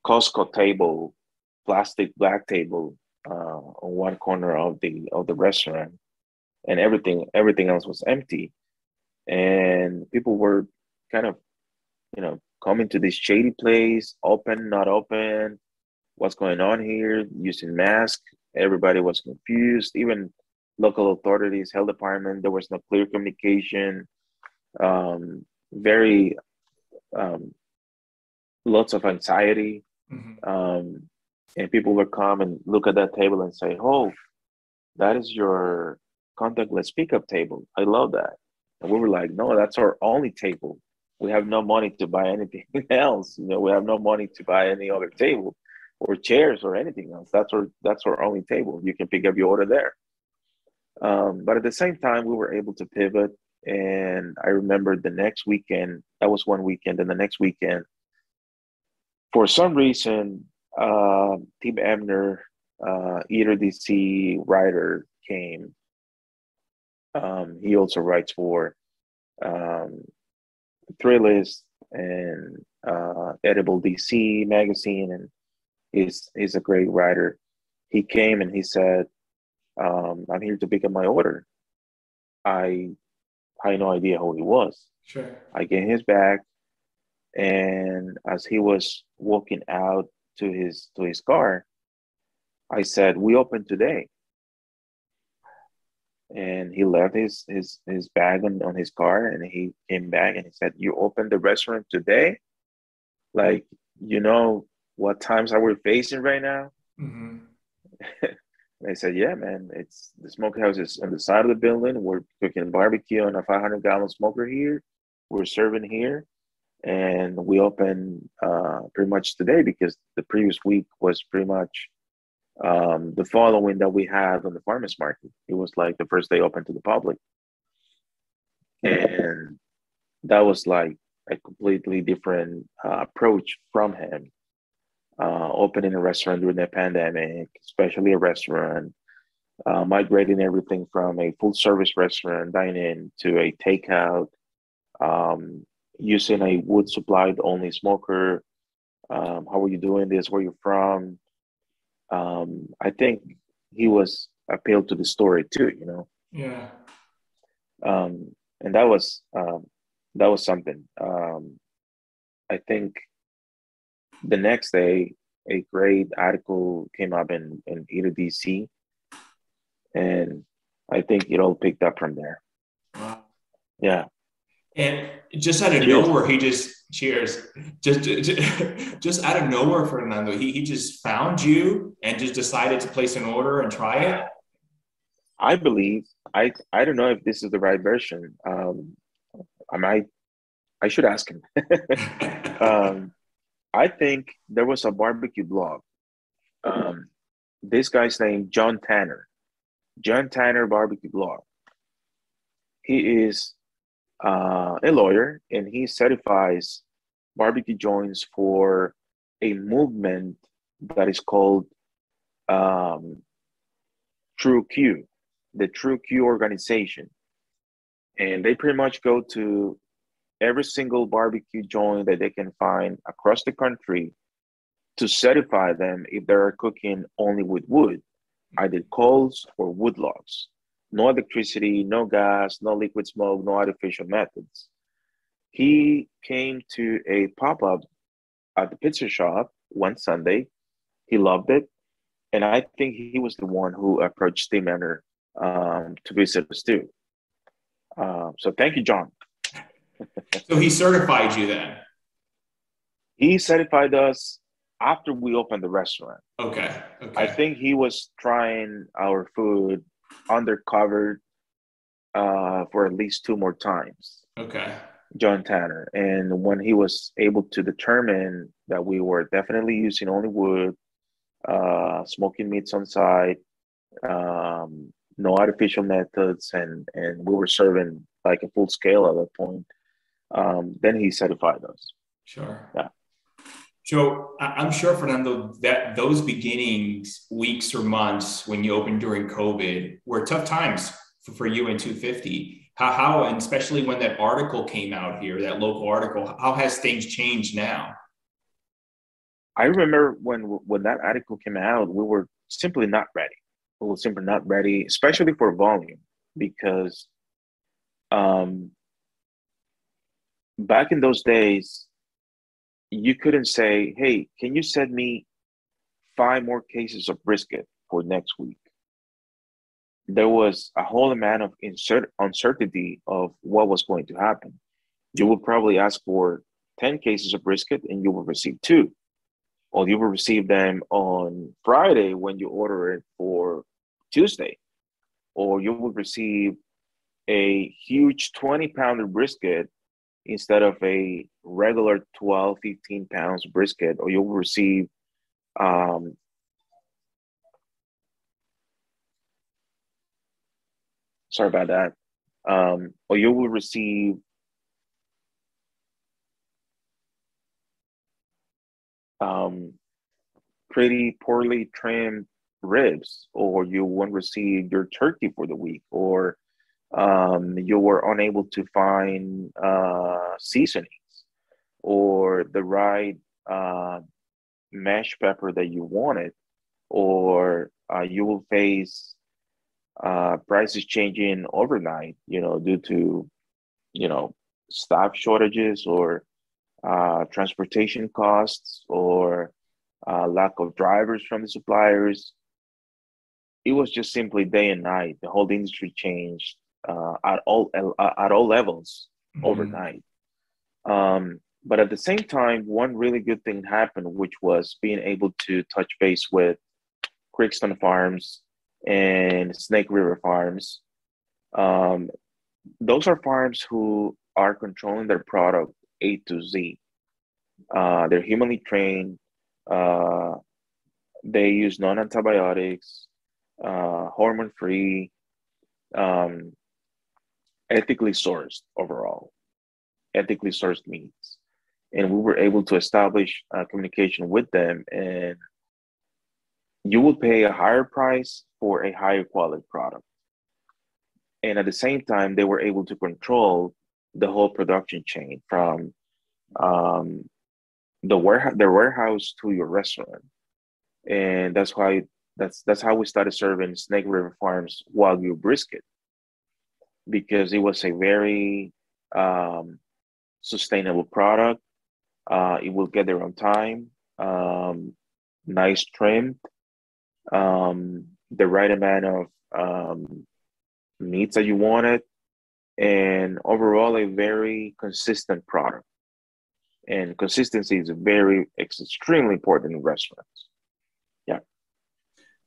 Costco table, plastic black table, on one corner of the restaurant, and everything else was empty. And people were kind of, coming to this shady place, open, not open, what's going on here, using masks. Everybody was confused. Even local authorities, health department, there was no clear communication. Very lots of anxiety. Mm-hmm. And people would come and look at that table and say, "Oh, that is your contactless pickup table. I love that." And we were like, "No, that's our only table. We have no money to buy anything else. We have no money to buy any other table or chairs or anything else. That's our only table. You can pick up your order there." But at the same time, we were able to pivot. And I remember the next weekend, that was one weekend, and the next weekend, for some reason, Tim Ebner, Eater DC writer, came. He also writes for um, Thrillist and Edible DC magazine, and he's a great writer. He came and he said, "I'm here to pick up my order." I had no idea who he was. Sure. I get his bag, and as he was walking out to his car, I said, "We open today." And he left his bag on his car, and he came back and he said, "You opened the restaurant today? Like, you know what times are we facing right now?" Mm-hmm. And I said, "Yeah, man, it's the smokehouse is on the side of the building. We're cooking barbecue on a 500-gallon smoker here. We're serving here, and we open pretty much today because the previous week was pretty much the following that we had on the farmers market. It was like the first day open to the public, and that was like a completely different approach from him. Opening a restaurant during the pandemic, especially a restaurant, migrating everything from a full service restaurant dine-in to a takeout, um, using a wood supplied only smoker. How are you doing this? Where you from? I think he was appealed to the story too, Yeah. and that was something. I think the next day, a great article came up in Eater DC, and I think it all picked up from there. Wow. Yeah. And just out of Cheers. nowhere, he just cheers. Just out of nowhere, Fernando. He just found you and just decided to place an order and try it. I believe I don't know if this is the right version. I should ask him. I think there was a barbecue blog. This guy's name John Tanner. John Tanner barbecue blog. He is a lawyer, and he certifies barbecue joints for a movement that is called True Q, the True Q organization. And they pretty much go to every single barbecue joint that they can find across the country to certify them if they're cooking only with wood, either coals or wood logs. No electricity, no gas, no liquid smoke, no artificial methods. He came to a pop-up at the pizza shop one Sunday. He loved it. And I think he was the one who approached Steve Manor to visit us too. So thank you, John. So he certified you then? He certified us after we opened the restaurant. Okay. I think he was trying our food undercover for at least two more times. Okay. John Tanner. And when he was able to determine that we were definitely using only wood, smoking meats on site, no artificial methods, and we were serving like a full scale at that point, then he certified us. Sure. Yeah. So I'm sure, Fernando, that those beginnings, weeks or months when you opened during COVID, were tough times for you and 250. And especially when that article came out here, that local article, how has things changed now? I remember when that article came out, we were simply not ready. We were simply not ready, especially for volume, because um, back in those days, you couldn't say, "Hey, can you send me 5 more cases of brisket for next week?" There was a whole amount of uncertainty of what was going to happen. You would probably ask for 10 cases of brisket and you will receive two, or you will receive them on Friday when you order it for Tuesday, or you will receive a huge 20-pounder brisket instead of a regular 12, 15 pounds brisket, or you'll receive sorry about that. Or you will receive um, pretty poorly trimmed ribs, or you won't receive your turkey for the week, or you were unable to find seasonings or the right mashed pepper that you wanted, or you will face prices changing overnight, due to, staff shortages or transportation costs or lack of drivers from the suppliers. It was just simply day and night. The whole industry changed at all levels overnight. But at the same time, one really good thing happened, which was being able to touch base with Creekstone Farms and Snake River Farms. Those are farms who are controlling their product A to Z. They're humanly trained. They use non-antibiotics, hormone-free, ethically sourced overall, ethically sourced meats. And we were able to establish communication with them, and you will pay a higher price for a higher quality product. And at the same time, they were able to control the whole production chain from their warehouse to your restaurant. And that's how we started serving Snake River Farms Wagyu brisket, because it was a very sustainable product. It will get there on time, nice trim, the right amount of meats that you wanted, and overall a very consistent product. And consistency is extremely important in restaurants. Yeah.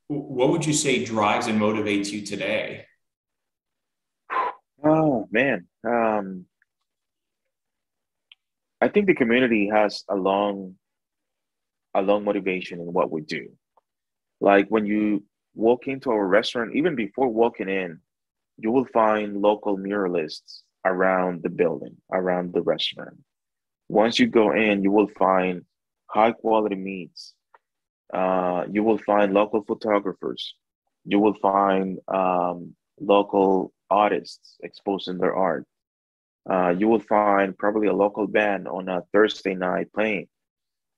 What would you say drives and motivates you today? Oh man, I think the community has a long motivation in what we do. Like when you walk into our restaurant, even before walking in, you will find local muralists around the building, around the restaurant. Once you go in, you will find high quality meats. You will find local photographers. You will find local artists exposing their art. You will find probably a local band on a Thursday night playing.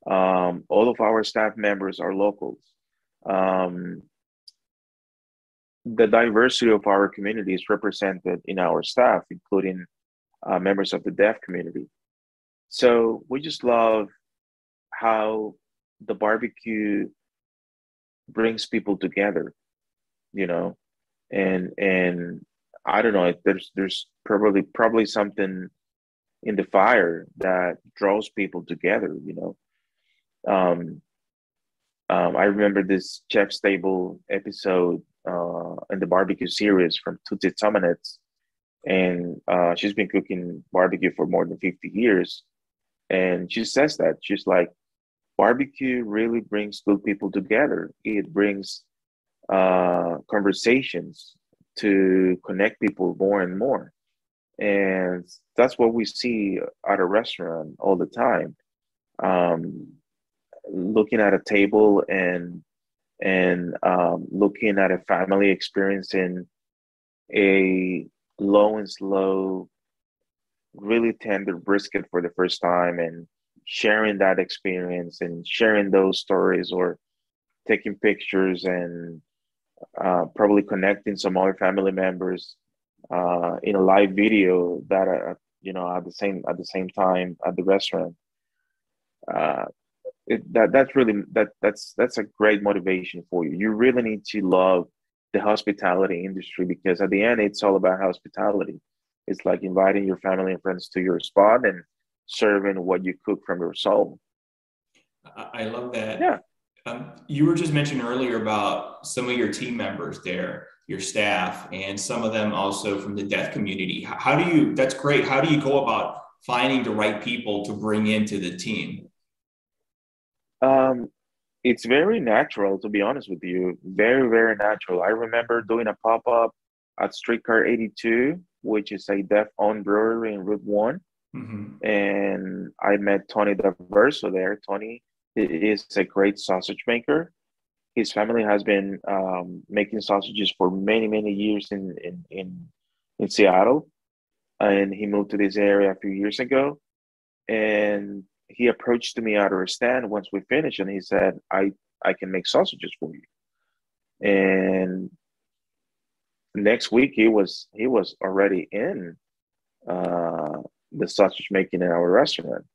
All of our staff members are locals. The diversity of our community is represented in our staff, including members of the deaf community. So we just love how the barbecue brings people together, and I don't know, there's probably something in the fire that draws people together. I remember this Chef's Table episode in the barbecue series from Tutti Tomanets, and she's been cooking barbecue for more than 50 years. And she says that she's like, barbecue really brings good people together. It brings conversations to connect people more and more. And that's what we see at a restaurant all the time. Um, Looking at a table and looking at a family experiencing a low and slow, really tender brisket for the first time, and sharing that experience and sharing those stories, or taking pictures, and probably connecting some other family members in a live video that at the same time at the restaurant. Uh, that's really that's a great motivation for you. You really need to love the hospitality industry, because at the end it's all about hospitality. It's like inviting your family and friends to your spot and serving what you cook from your soul. I love Yeah. that. You were just mentioning earlier about some of your team members there, your staff, and some of them also from the deaf community. How do you, that's great. How do you go about finding the right people to bring into the team? Um, it's very natural, to be honest with you. Very, very natural. I remember doing a pop-up at Streetcar 82, which is a deaf-owned brewery in Route 1. Mm-hmm. And I met Tony D'Averso there. Tony is a great sausage maker. His family has been making sausages for many, many years in Seattle, and he moved to this area a few years ago. And he approached me at our stand once we finished, and he said, I can make sausages for you." And next week he was already in uh, the sausage making in our restaurant.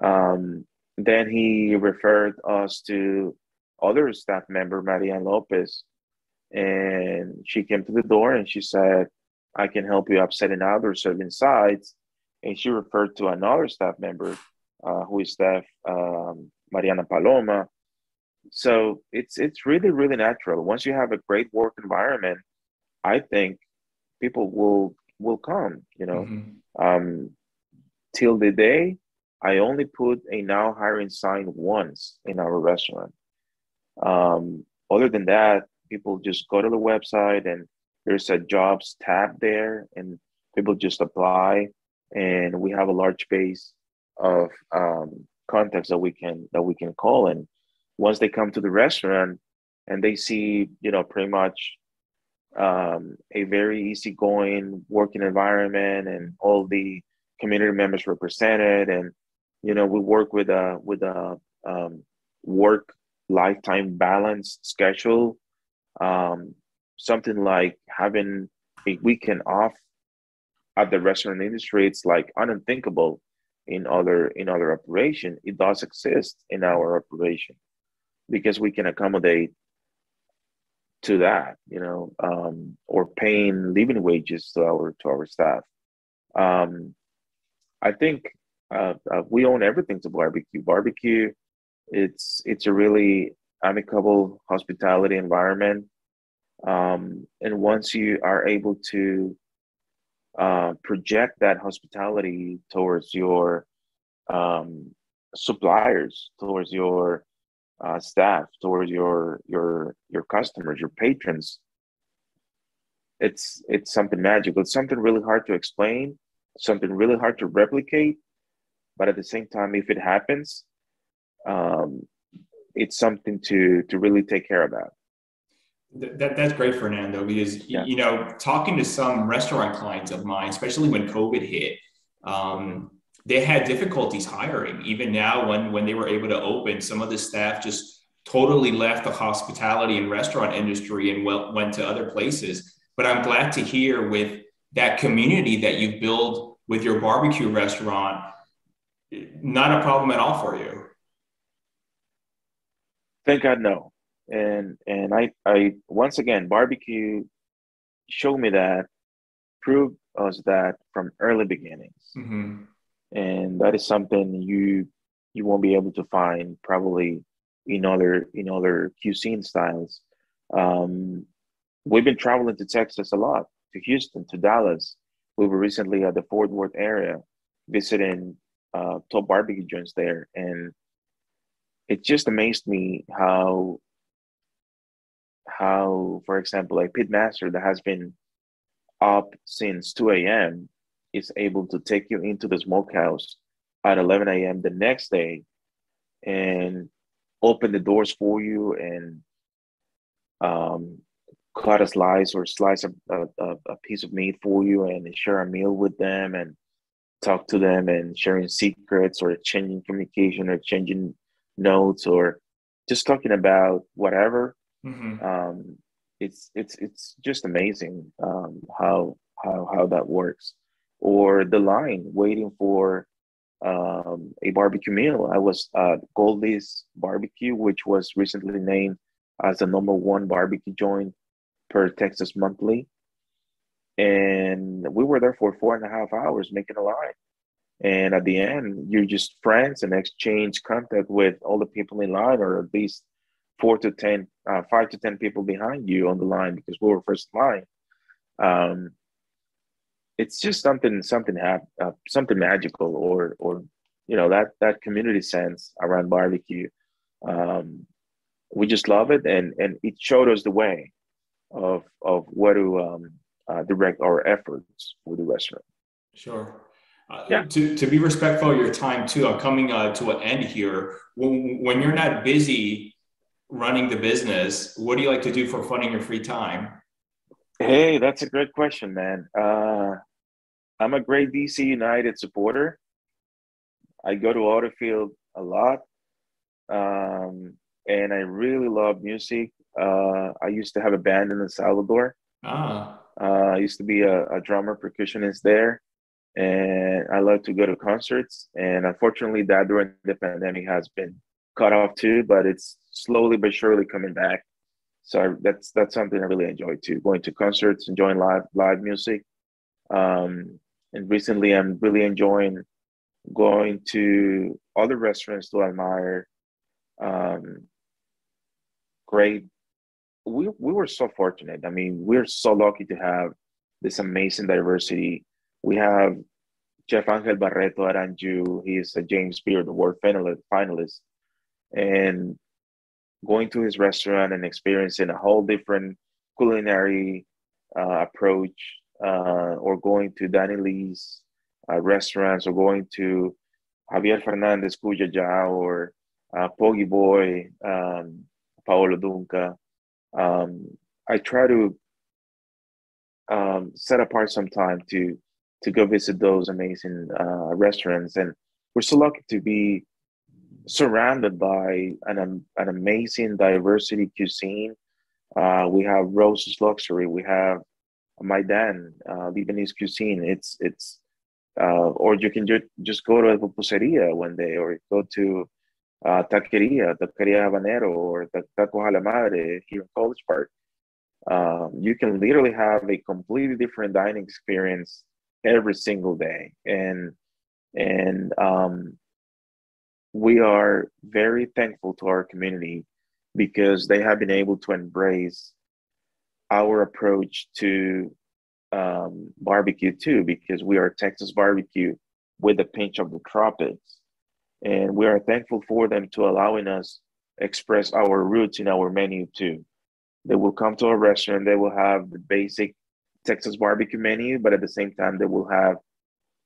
Um, then he referred us to other staff member, Marianne Lopez, and she came to the door and she said, "I can help you upsetting out or serving sides." And she referred to another staff member, who is staff, Mariana Paloma. So it's really, really natural. Once you have a great work environment, I think people will come. Mm-hmm. Um, till the day, I only put a now hiring sign once in our restaurant. Other than that, people just go to the website and there's a jobs tab there, and people just apply. And we have a large base of contacts that we can call. And once they come to the restaurant and they see, pretty much a very easygoing working environment and all the community members represented, and we work with a work lifetime balance schedule. um, Something like having a weekend off at the restaurant industry, it's like unthinkable in other operation. It does exist in our operation because we can accommodate to that, or paying living wages to our staff. Um, I think we own everything to barbecue. Barbecue, it's a really amicable hospitality environment. And once you are able to project that hospitality towards your um, suppliers, towards your staff, towards your customers, your patrons, it's something magical. It's something really hard to explain, something really hard to replicate. But at the same time, if it happens, um, it's something to really take care about. That's great, Fernando, because Yeah. talking to some restaurant clients of mine, especially when COVID hit, they had difficulties hiring. Even now, when they were able to open, some of the staff just totally left the hospitality and restaurant industry and went to other places. But I'm glad to hear with that community that you've built with your barbecue restaurant, not a problem at all for you. Thank God, no. And I once again, barbecue showed me that, proved us that from early beginnings. Mm-hmm. And that is something you won't be able to find probably in other cuisine styles. Um, we've been traveling to Texas a lot, to Houston, to Dallas, We were recently at the Fort Worth area visiting top barbecue joints there, and it just amazed me how, for example, a pitmaster that has been up since 2 a.m. is able to take you into the smokehouse at 11 a.m. the next day and open the doors for you and um, cut a slice or slice a piece of meat for you and share a meal with them and talk to them and sharing secrets or exchanging communication or exchanging notes or just talking about whatever. Mm-hmm. It's just amazing how that works. Or the line waiting for a barbecue meal. I was at Goldie's Barbecue, which was recently named as the #1 barbecue joint per Texas Monthly. And we were there for 4.5 hours making a line. And at the end, you're just friends and exchange contact with all the people in line, or at least 5 to 10 people behind you on the line because we were first in line. Um, it's just something magical, or that community sense around barbecue. Um, we just love it, and it showed us the way of where to direct our efforts for the restaurant. Sure. Yeah. To be respectful of your time too, I'm coming to an end here. When you're not busy running the business, what do you like to do for fun in your free time? Hey, that's a great question, man. I'm a great DC United supporter. I go to Autofield a lot, and I really love music. I used to have a band in El Salvador. Ah, I used to be a drummer percussionist there, and I love to go to concerts. And unfortunately, that during the pandemic has been cut off too, but it's slowly but surely coming back. So that's something I really enjoy too, going to concerts, enjoying live music. And recently, I'm really enjoying going to other restaurants to admire. Um, Great. We were so fortunate. I mean, we're so lucky to have this amazing diversity. We have Chef Angel Barreto Aranju. He is a James Beard Award finalist, and going to his restaurant and experiencing a whole different culinary approach, or going to Danny Lee's restaurants, or going to Javier Fernandez Cuyaya, or Pogi Boy, Paolo Dunca. I try to set apart some time to go visit those amazing restaurants, and we're so lucky to be surrounded by an amazing diversity cuisine. We have Rose's Luxury, we have Maidan, Lebanese cuisine. It's or you can just go to a pupuseria one day, or go to Taqueria Habanero, or Taco a la Madre here in College Park. You can literally have a completely different dining experience every single day, and we are very thankful to our community because they have been able to embrace our approach to barbecue too, because we are Texas barbecue with a pinch of the tropics. And we are thankful for them to allowing us express our roots in our menu too. They will come to our restaurant, they will have the basic Texas barbecue menu, but at the same time, they will have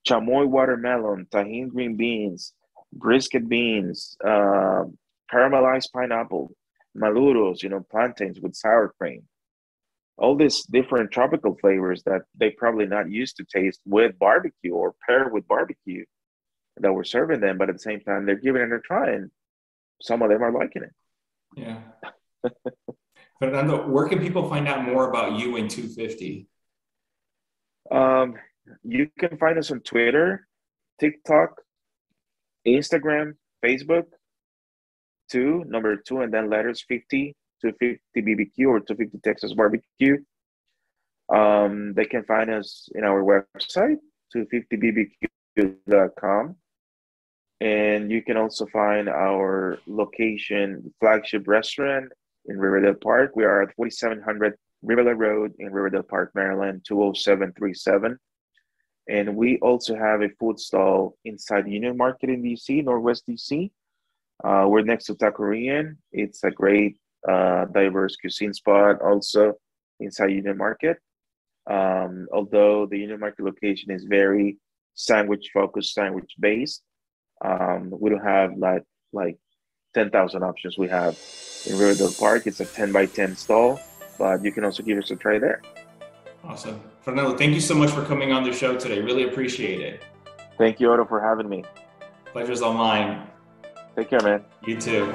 chamoy watermelon, tahini green beans, brisket beans, caramelized pineapple, maluros, plantains with sour cream. All these different tropical flavors that they probably not used to taste with barbecue or pair with barbecue that we're serving them, but at the same time, they're giving it a try, and some of them are liking it. yeah. Fernando, where can people find out more about you and 2Fifty? You can find us on Twitter, TikTok, Instagram, Facebook, number 2, and then letters 50, 250 BBQ or 250 Texas Barbecue. They can find us in our website, 250bbq.com. And you can also find our location, flagship restaurant in Riverdale Park. We are at 4700 Riverdale Road in Riverdale Park, Maryland, 20737. And we also have a food stall inside the Union Market in DC, Northwest DC. We're next to Taquerian. It's a great diverse cuisine spot also inside Union Market. Although the Union Market location is very sandwich focused, sandwich based, we don't have like 10,000 options we have in Riverdale Park. It's a 10 by 10 stall, but you can also give us a try there. Awesome. Fernando, thank you so much for coming on the show today. Really appreciate it. Thank you, Otto, for having me. Pleasure's all mine. Take care, man. You too.